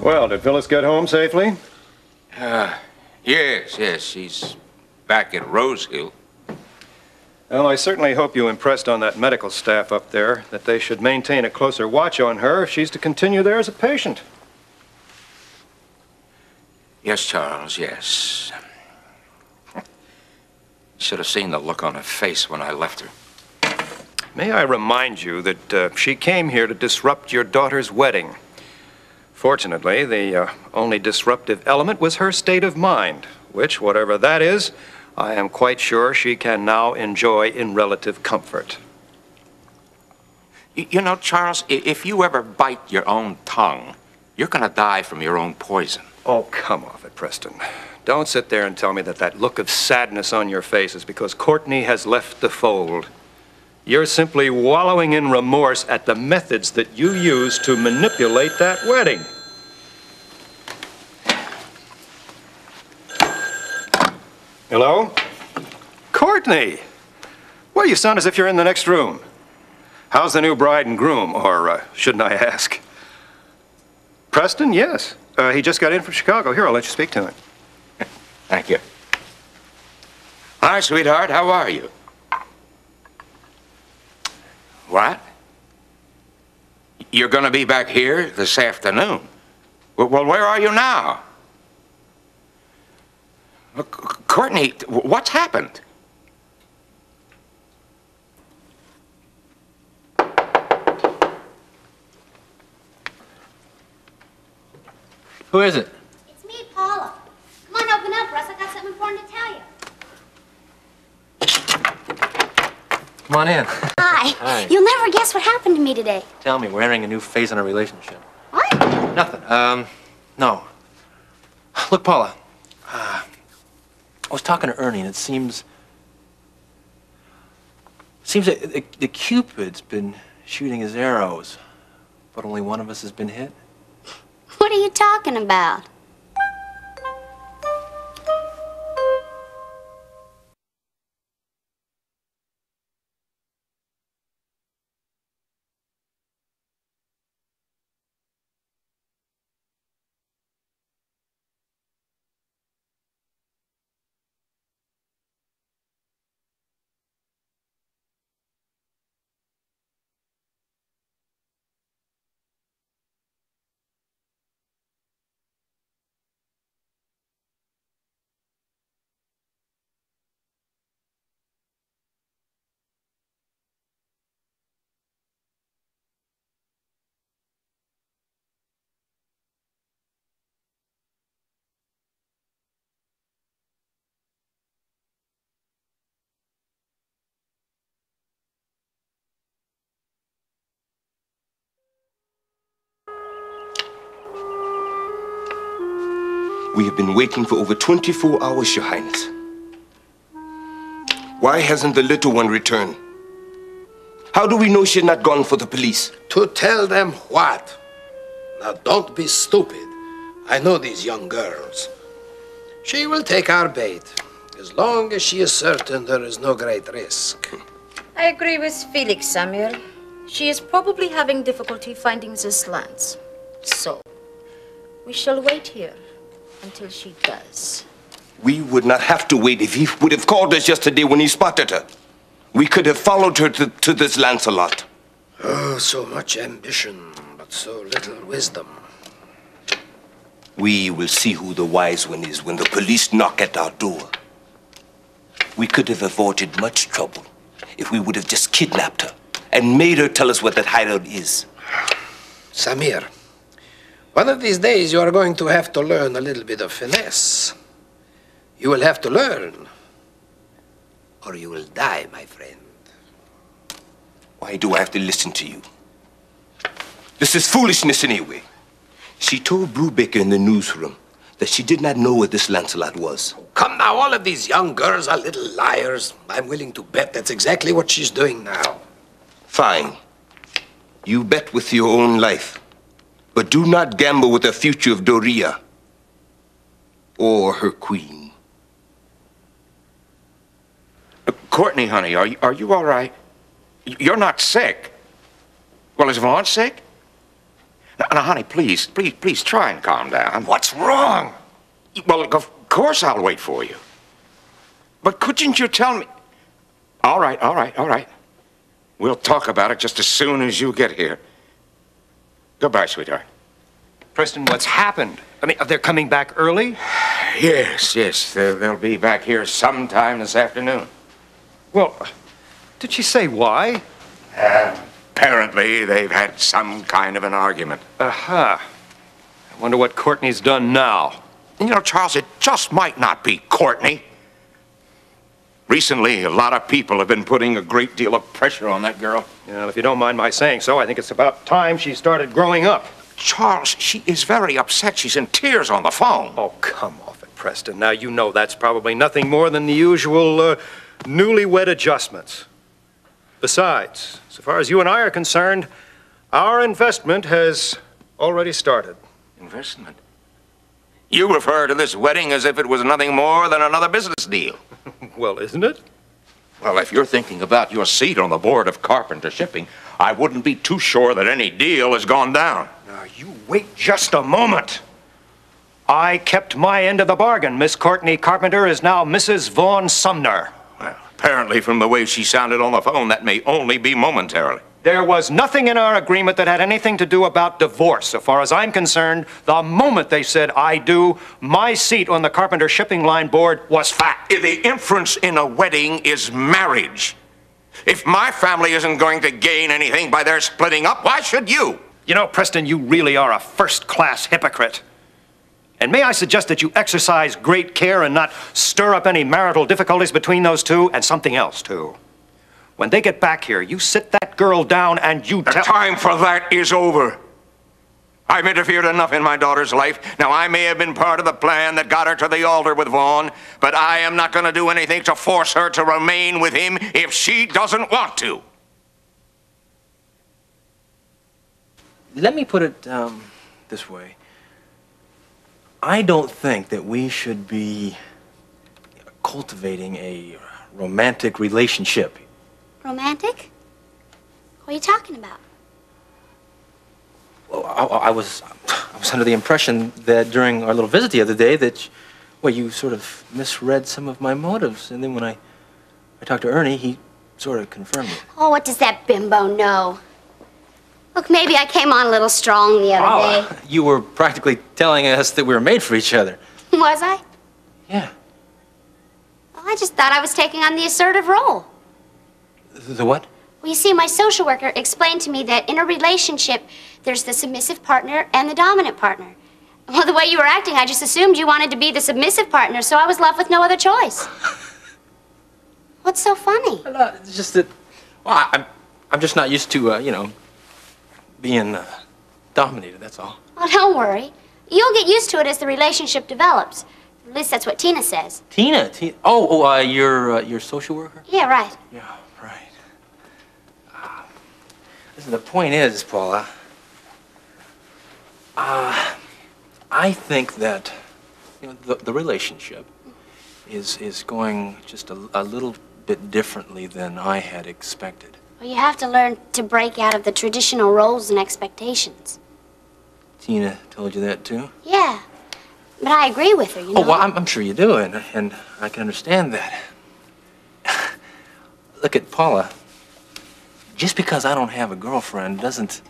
Well, did Phyllis get home safely? Yes, she's back at Rose Hill. Well, I certainly hope you impressed on that medical staff up there that they should maintain a closer watch on her if she's to continue there as a patient. Yes, Charles, yes. Should have seen the look on her face when I left her. May I remind you that she came here to disrupt your daughter's wedding. Fortunately, the only disruptive element was her state of mind, which, whatever that is, I am quite sure she can now enjoy in relative comfort. You know, Charles, if you ever bite your own tongue, you're gonna die from your own poison. Oh, come off it, Preston. Don't sit there and tell me that that look of sadness on your face is because Courtney has left the fold. You're simply wallowing in remorse at the methods that you used to manipulate that wedding. Hello? Courtney! Well, you sound as if you're in the next room. How's the new bride and groom, or shouldn't I ask? Preston, yes. He just got in from Chicago. Here, I'll let you speak to him. Thank you. Hi, sweetheart, how are you? What? You're gonna be back here this afternoon? Well, where are you now? Courtney, what's happened? Who is it? It's me, Paula. Come on, open up, Russ. I got something important to tell you. Come on in. Hi. Hi. You'll never guess what happened to me today. Tell me, we're entering a new phase in our relationship. What? Nothing. No. Look, Paula. I was talking to Ernie, and it seems that the Cupid's been shooting his arrows, but only one of us has been hit. What are you talking about? We have been waiting for over 24 hours, Your Highness. Why hasn't the little one returned? How do we know she's not gone for the police? To tell them what? Now, don't be stupid. I know these young girls. She will take our bait, as long as she is certain there is no great risk. I agree with Felix, Samuel. She is probably having difficulty finding the slants. So, we shall wait here until she does. We would not have to wait if he would have called us yesterday when he spotted her. We could have followed her to this Lancelot. Oh, so much ambition, but so little wisdom. We will see who the wise one is when the police knock at our door. We could have avoided much trouble if we would have just kidnapped her and made her tell us what that hideout is. Samir, one of these days you are going to have to learn a little bit of finesse. You will have to learn, or you will die, my friend. Why do I have to listen to you? This is foolishness anyway. She told Brubaker in the newsroom that she did not know where this Lancelot was. Come now, all of these young girls are little liars. I'm willing to bet that's exactly what she's doing now. Fine. You bet with your own life. But do not gamble with the future of Doria or her queen. Courtney, honey, are you all right? You're not sick. Well, is Vaughn sick? Now, honey, please try and calm down. What's wrong? Well, of course I'll wait for you. But couldn't you tell me? All right. We'll talk about it just as soon as you get here. Goodbye, sweetheart. Preston, what's happened? I mean, they're coming back early? Yes. They'll be back here sometime this afternoon. Well, did she say why? Apparently, they've had some kind of an argument. Aha. I wonder what Courtney's done now. You know, Charles, it just might not be Courtney. Recently, a lot of people have been putting a great deal of pressure on that girl. Well, if you don't mind my saying so, I think it's about time she started growing up. Charles, she is very upset. She's in tears on the phone. Oh, come off it, Preston. Now, you know that's probably nothing more than the usual newlywed adjustments. Besides, so far as you and I are concerned, our investment has already started. Investment? You refer to this wedding as if it was nothing more than another business deal. Well, isn't it? Well, if you're thinking about your seat on the board of Carpenter Shipping, I wouldn't be too sure that any deal has gone down. Now, you wait just a moment. I kept my end of the bargain. Miss Courtney Carpenter is now Mrs. Vaughn Sumner. Well, apparently from the way she sounded on the phone, that may only be momentarily. There was nothing in our agreement that had anything to do about divorce. So far as I'm concerned, the moment they said I do, my seat on the Carpenter Shipping Line board was fact. The inference in a wedding is marriage. If my family isn't going to gain anything by their splitting up, why should you? You know, Preston, you really are a first-class hypocrite. And may I suggest that you exercise great care and not stir up any marital difficulties between those two, and something else, too. When they get back here, you sit that girl down and you The tell... time for that is over. I've interfered enough in my daughter's life. Now, I may have been part of the plan that got her to the altar with Vaughn, but I am not going to do anything to force her to remain with him if she doesn't want to. Let me put it this way. I don't think that we should be cultivating a romantic relationship. Romantic? What are you talking about? Well, I was under the impression that during our little visit the other day that, well, you sort of misread some of my motives. And then when I talked to Ernie, he sort of confirmed it. Oh, what does that bimbo know? Look, maybe I came on a little strong the other day. You were practically telling us that we were made for each other. Was I? Yeah. Well, I just thought I was taking on the assertive role. The what? Well, you see, my social worker explained to me that in a relationship, there's the submissive partner and the dominant partner. Well, the way you were acting, I just assumed you wanted to be the submissive partner, so I was left with no other choice. What's so funny? It's just that, well, I'm just not used to, you know, being dominated, that's all. Oh, don't worry. You'll get used to it as the relationship develops. At least that's what Tina says. Tina? Your social worker? Yeah, right. Yeah, right. Listen, the point is, Paula, I think that, you know, the relationship is going just a little bit differently than I had expected. Well, you have to learn to break out of the traditional roles and expectations. Tina told you that, too? Yeah, but I agree with her, you know. Oh, well, I'm sure you do, and I can understand that. Look at Paula. Just because I don't have a girlfriend doesn't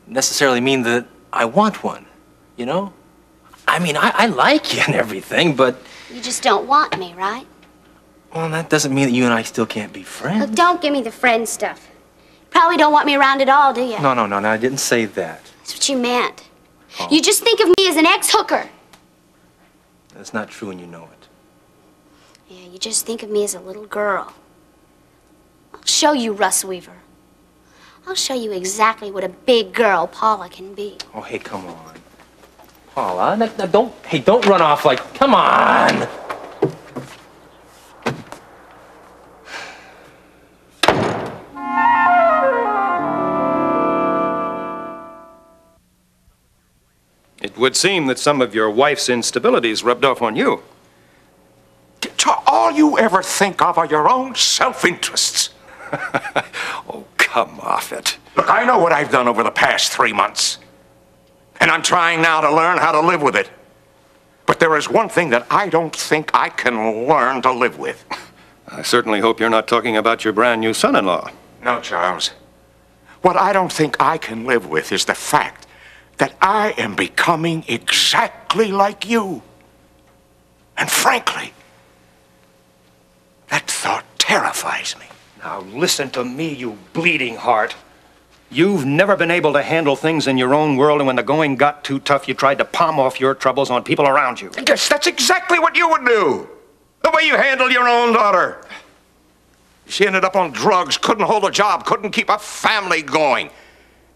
necessarily mean that I want one, you know? I mean, I like you and everything, but... You just don't want me, right? Well, that doesn't mean that you and I still can't be friends. Look, don't give me the friend stuff. You probably don't want me around at all, do you? No, I didn't say that. That's what you meant. Oh. You just think of me as an ex-hooker. That's not true, and you know it. Yeah, you just think of me as a little girl. I'll show you, Russ Weaver. I'll show you exactly what a big girl Paula can be. Oh, hey, come on. Paula, don't run off like, come on! It would seem that some of your wife's instabilities rubbed off on you. All you ever think of are your own self-interests. Oh, come off it. Look, I know what I've done over the past 3 months. And I'm trying now to learn how to live with it. But there is one thing that I don't think I can learn to live with. I certainly hope you're not talking about your brand new son-in-law. No, Charles. What I don't think I can live with is the fact that I am becoming exactly like you. And frankly, that thought terrifies me. Now listen to me, you bleeding heart. You've never been able to handle things in your own world, and when the going got too tough, you tried to palm off your troubles on people around you. Yes, that's exactly what you would do. The way you handle your own daughter. She ended up on drugs, couldn't hold a job, couldn't keep a family going.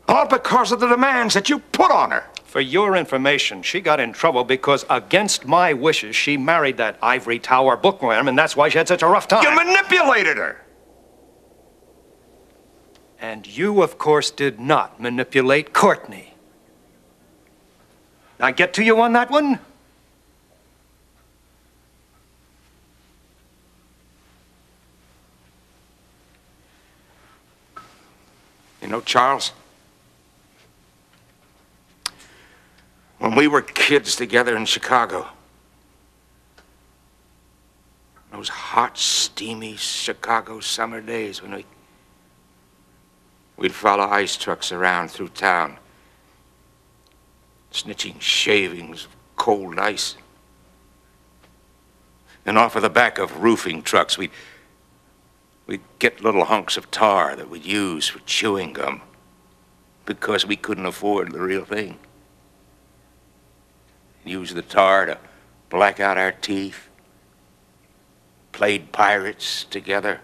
All because of the demands that you put on her. For your information, she got in trouble because, against my wishes, she married that ivory tower bookworm, and that's why she had such a rough time. You manipulated her. And you, of course, did not manipulate Courtney. Now, get to you on that one? You know, Charles, when we were kids together in Chicago, those hot, steamy Chicago summer days when we'd follow ice trucks around through town, snitching shavings of cold ice. And off of the back of roofing trucks, we'd get little hunks of tar that we'd use for chewing gum because we couldn't afford the real thing. Use the tar to black out our teeth. Played pirates together.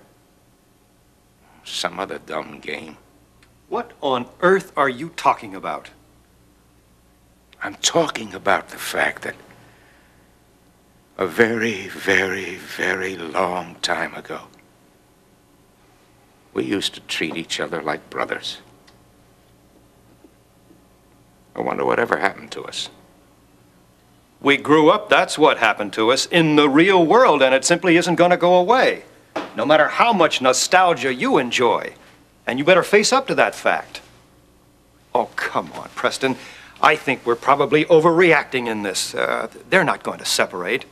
Some other dumb game. What on earth are you talking about? I'm talking about the fact that a very, very, very long time ago, we used to treat each other like brothers. I wonder whatever happened to us. We grew up, that's what happened to us, in the real world, and it simply isn't going to go away, no matter how much nostalgia you enjoy. And you better face up to that fact. Oh, come on, Preston. I think we're probably overreacting in this. They're not going to separate.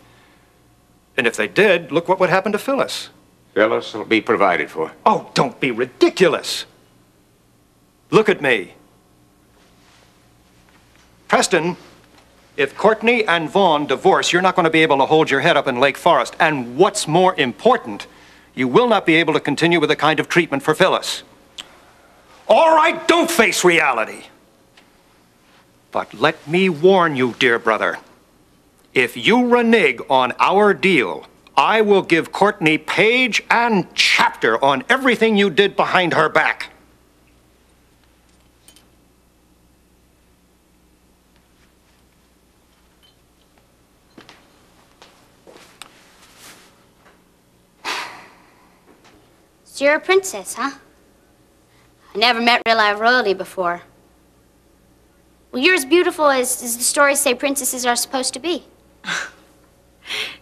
And if they did, look what would happen to Phyllis. Phyllis will be provided for. Oh, don't be ridiculous. Look at me. Preston, if Courtney and Vaughn divorce, you're not going to be able to hold your head up in Lake Forest. And what's more important, you will not be able to continue with the kind of treatment for Phyllis. All right, don't face reality. But let me warn you, dear brother. If you renege on our deal, I will give Courtney page and chapter on everything you did behind her back. So you're a princess, huh? I never met real live royalty before. Well, you're as beautiful as the stories say princesses are supposed to be.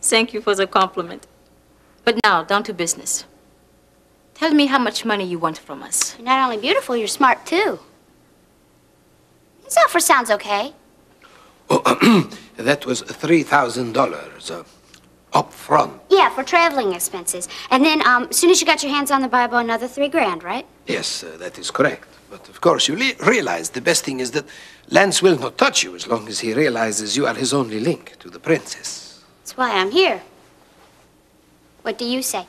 Thank you for the compliment. But now, down to business. Tell me how much money you want from us. You're not only beautiful, you're smart, too. This offer sounds okay. Oh, that was $3,000 up front. Yeah, for traveling expenses. And then, as soon as you got your hands on the Bible, another $3,000, right? Yes, that is correct. But of course, you realize the best thing is that Lance will not touch you as long as he realizes you are his only link to the princess. That's why I'm here. What do you say?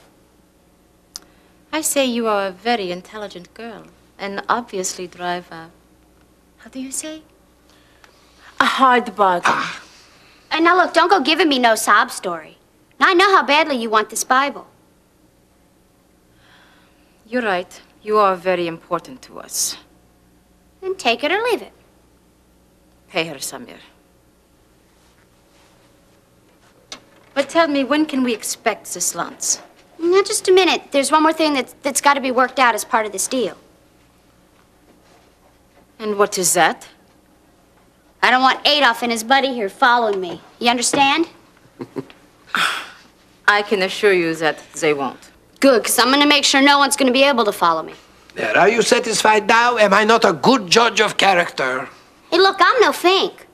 I say you are a very intelligent girl and obviously drive a, how do you say? A hard bargain. And now look, don't go giving me no sob story. I know how badly you want this Bible. You're right. You are very important to us. Then take it or leave it. Pay her, Samir. But tell me, when can we expect the slants? Now, just a minute. There's one more thing that's got to be worked out as part of this deal. And what is that? I don't want Adolf and his buddy here following me. You understand? I can assure you that they won't. Good, because I'm going to make sure no one's going to be able to follow me. There, are you satisfied now? Am I not a good judge of character? Hey, look, I'm no fink.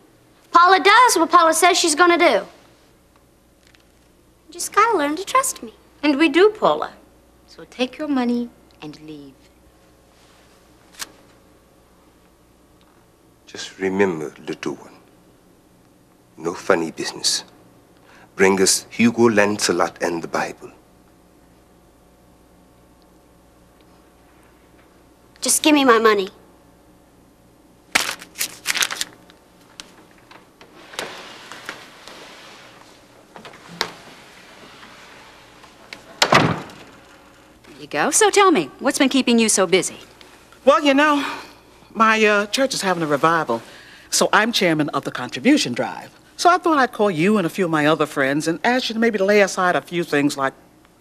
Paula does what Paula says she's gonna do. You just gotta learn to trust me. And we do, Paula. So take your money and leave. Just remember, little one, no funny business. Bring us Hugo Lancelot and the Bible. Just give me my money. There you go. So tell me, what's been keeping you so busy? Well, you know, my church is having a revival, so I'm chairman of the contribution drive. So I thought I'd call you and a few of my other friends and ask you to maybe lay aside a few things like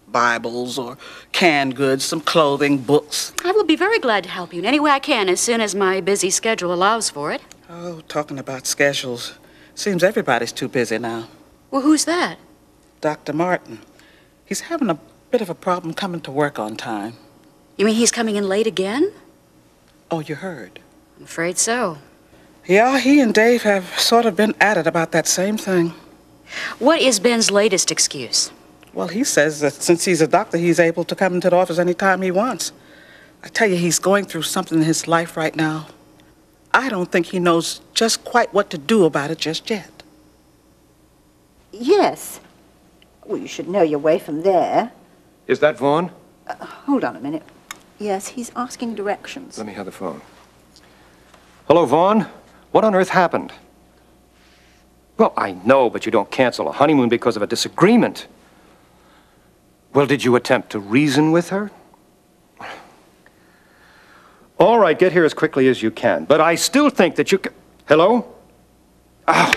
Bibles or canned goods, some clothing, books. I will be very glad to help you in any way I can as soon as my busy schedule allows for it. Oh, talking about schedules. Seems everybody's too busy now. Well, who's that? Dr. Martin. He's having a bit of a problem coming to work on time. You mean he's coming in late again? Oh, you heard? I'm afraid so. Yeah, he and Dave have sort of been at it about that same thing. What is Ben's latest excuse? Well, he says that since he's a doctor, he's able to come into the office anytime he wants. I tell you, he's going through something in his life right now. I don't think he knows just quite what to do about it just yet. Yes. Well, you should know your way from there. Is that Vaughn? Hold on a minute. Yes, he's asking directions. Let me have the phone. Hello, Vaughn. What on earth happened? Well, I know, but you don't cancel a honeymoon because of a disagreement. Well, did you attempt to reason with her? All right, get here as quickly as you can. But I still think that you can... Hello? Ah,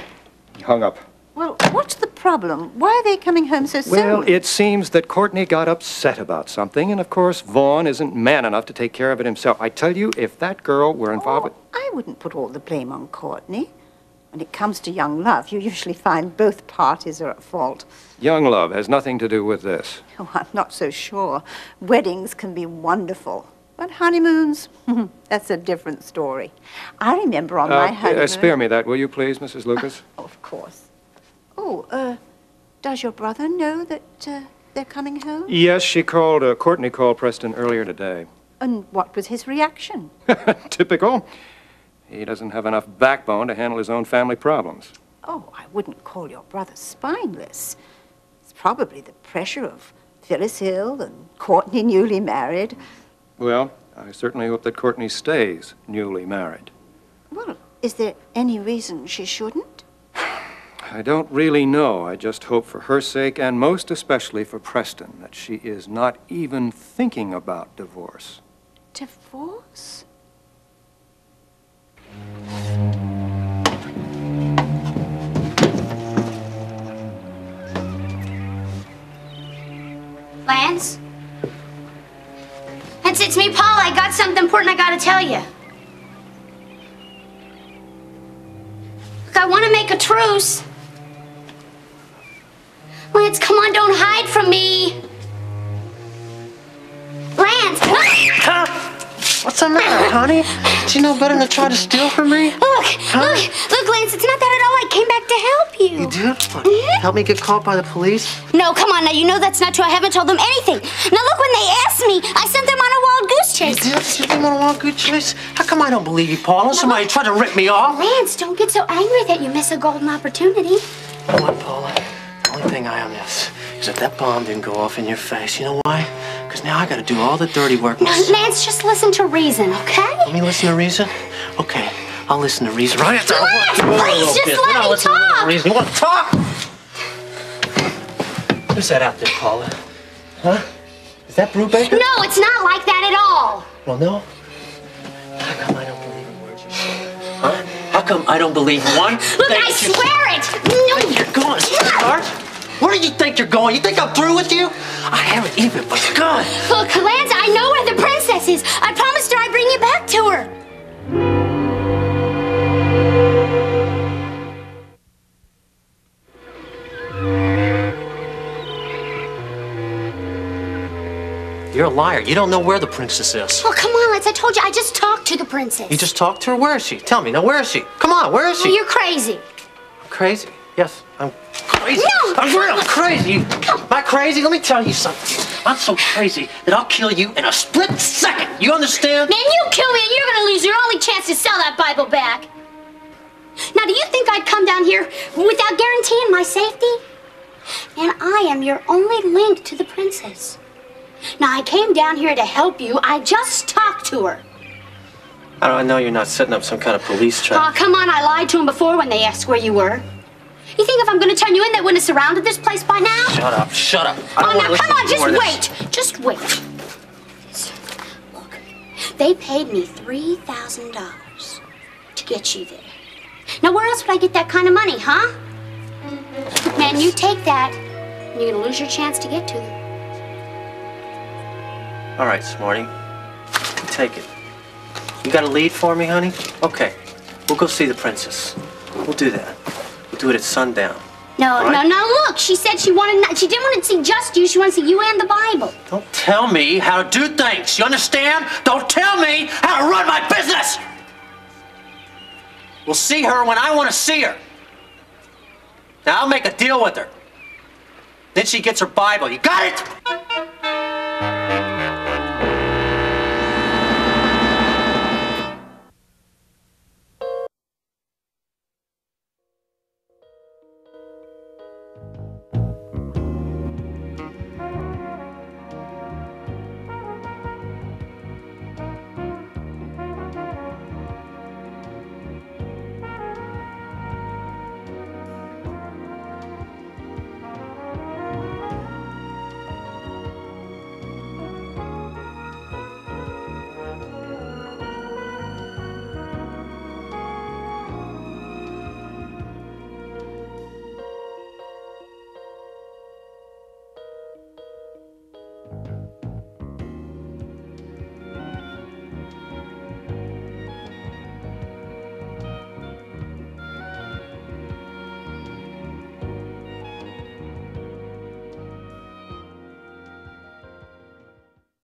he hung up. Well, what's the problem? Why are they coming home so soon? Well, it seems that Courtney got upset about something, and of course, Vaughn isn't man enough to take care of it himself. I tell you, if that girl were involved with... I wouldn't put all the blame on Courtney. When it comes to young love, you usually find both parties are at fault. Young love has nothing to do with this. Oh, I'm not so sure. Weddings can be wonderful. But honeymoons, that's a different story. I remember on my honeymoon... Spare me that, will you please, Mrs. Lucas? Of course. Oh, does your brother know that they're coming home? Yes, she called, Courtney called Preston earlier today. And what was his reaction? Typical. He doesn't have enough backbone to handle his own family problems. Oh, I wouldn't call your brother spineless. It's probably the pressure of Phyllis Hill and Courtney newly married. Well, I certainly hope that Courtney stays newly married. Well, is there any reason she shouldn't? I don't really know. I just hope for her sake, and most especially for Preston, that she is not even thinking about divorce. Divorce? Lance? Lance, it's me, Paula. I got something important I gotta tell you. Look, I want to make a truce. Lance, come on, don't hide from me. Lance! What's the matter, honey? Do you know better than to try to steal from me? Look, look, Lance, it's not that at all. I came back to help you. You did? What, help me get caught by the police? No, come on, now, you know that's not true. I haven't told them anything. Now, look, when they asked me, I sent them on a wild goose chase. You did? You didn't want a wild goose chase? How come I don't believe you, Paula? Somebody tried to rip me off. Lance, don't get so angry that you miss a golden opportunity. You know what, Paula? The only thing I miss is if that bomb didn't go off in your face. You know why? Because now I got to do all the dirty work myself. Lance, just listen to reason, okay? Let me listen to reason? Okay, I'll listen to reason. Right after Lance, please, just let me talk. Reason. You want to talk? Who's that out there, Paula? Huh? Is that Brubaker? No, it's not like that at all. Well, no? How come I don't believe a word you say? Huh? How come I don't believe one Look, thing I that you swear it. No. Where you're going, sweetheart? Where do you think you're going? You think I'm through with you? I haven't even begun. Look, Lance, I know where the princess is. I promised her I'd bring you back to her. You're a liar. You don't know where the princess is. Oh, come on, Let's. I told you, I just talked to the princess. You just talked to her? Where is she? Tell me. Now, where is she? Come on, where is she? Well, you're crazy. I'm crazy. Yes, I'm crazy. No! I'm real crazy. Am I crazy? Let me tell you something. I'm so crazy that I'll kill you in a split second. You understand? Man, you kill me and you're gonna lose your only chance to sell that Bible back. Now, do you think I'd come down here without guaranteeing my safety? And I am your only link to the princess. Now, I came down here to help you. I just talked to her. I know you're not setting up some kind of police trap. Oh, come on, I lied to them before when they asked where you were. You think if I'm gonna turn you in, they wouldn't have surrounded this place by now? Shut up, shut up. Oh, now, come on, just wait. Just wait. Look, they paid me $3,000 to get you there. Now, where else would I get that kind of money, huh? Man, you take that, and you're gonna lose your chance to get to them. All right, Smarty. Take it. You got a lead for me, honey? Okay. We'll go see the princess. We'll do that. We'll do it at sundown. No, right? no, look. She said she didn't want to see just you. She wanted to see you and the Bible. Don't tell me how to do things. You understand? Don't tell me how to run my business. We'll see her when I want to see her. Now, I'll make a deal with her. Then she gets her Bible. You got it?